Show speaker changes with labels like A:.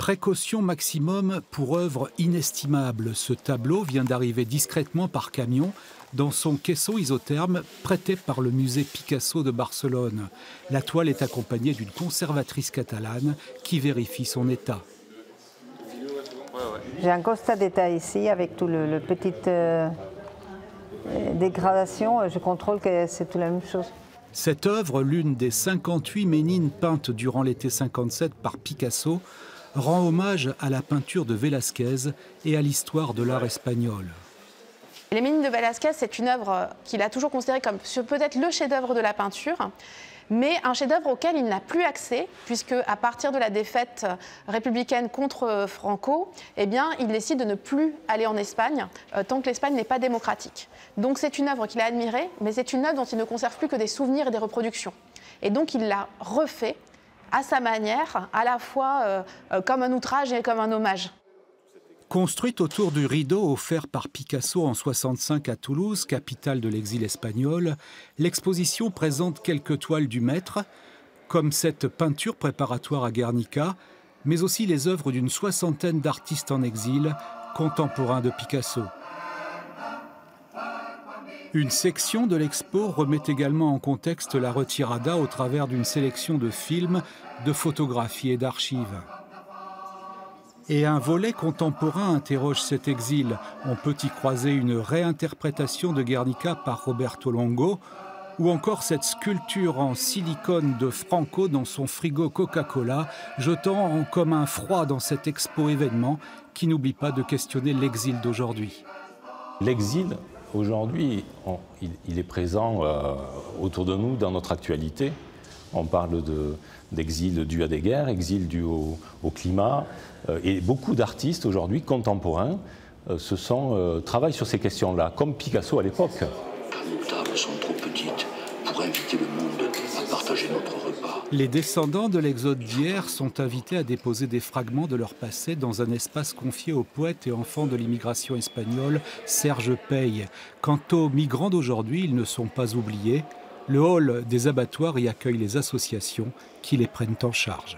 A: Précaution maximum pour œuvre inestimable. Ce tableau vient d'arriver discrètement par camion dans son caisson isotherme prêté par le musée Picasso de Barcelone. La toile est accompagnée d'une conservatrice catalane qui vérifie son état.
B: J'ai un constat d'état ici avec tout le petite dégradation. Je contrôle que c'est tout la même chose.
A: Cette œuvre, l'une des 58 Ménines peintes durant l'été 57 par Picasso, rend hommage à la peinture de Velázquez et à l'histoire de l'art espagnol.
C: Les Ménines de Velázquez, c'est une œuvre qu'il a toujours considérée comme peut-être le chef-d'œuvre de la peinture, mais un chef-d'œuvre auquel il n'a plus accès, puisque à partir de la défaite républicaine contre Franco, eh bien, il décide de ne plus aller en Espagne tant que l'Espagne n'est pas démocratique. Donc c'est une œuvre qu'il a admirée, mais c'est une œuvre dont il ne conserve plus que des souvenirs et des reproductions. Et donc il l'a refait à sa manière, à la fois comme un outrage et comme un hommage.
A: Construite autour du rideau offert par Picasso en 65 à Toulouse, capitale de l'exil espagnol, l'exposition présente quelques toiles du maître, comme cette peinture préparatoire à Guernica, mais aussi les œuvres d'une soixantaine d'artistes en exil, contemporains de Picasso. Une section de l'expo remet également en contexte la retirada au travers d'une sélection de films, de photographies et d'archives. Et un volet contemporain interroge cet exil. On peut y croiser une réinterprétation de Guernica par Roberto Longo, ou encore cette sculpture en silicone de Franco dans son frigo Coca-Cola, jetant comme un froid dans cette expo événement qui n'oublie pas de questionner l'exil d'aujourd'hui.
D: L'exil, aujourd'hui, il est présent autour de nous dans notre actualité. On parle d'exil dû à des guerres, exil dû au climat. Et beaucoup d'artistes aujourd'hui, contemporains, travaillent sur ces questions-là, comme Picasso à l'époque.
E: Nos tables sont trop petites pour inviter le monde à partager notre repas.
A: Les descendants de l'exode d'hier sont invités à déposer des fragments de leur passé dans un espace confié au poète et enfant de l'immigration espagnole, Serge Pey. Quant aux migrants d'aujourd'hui, ils ne sont pas oubliés. Le hall des abattoirs y accueille les associations qui les prennent en charge.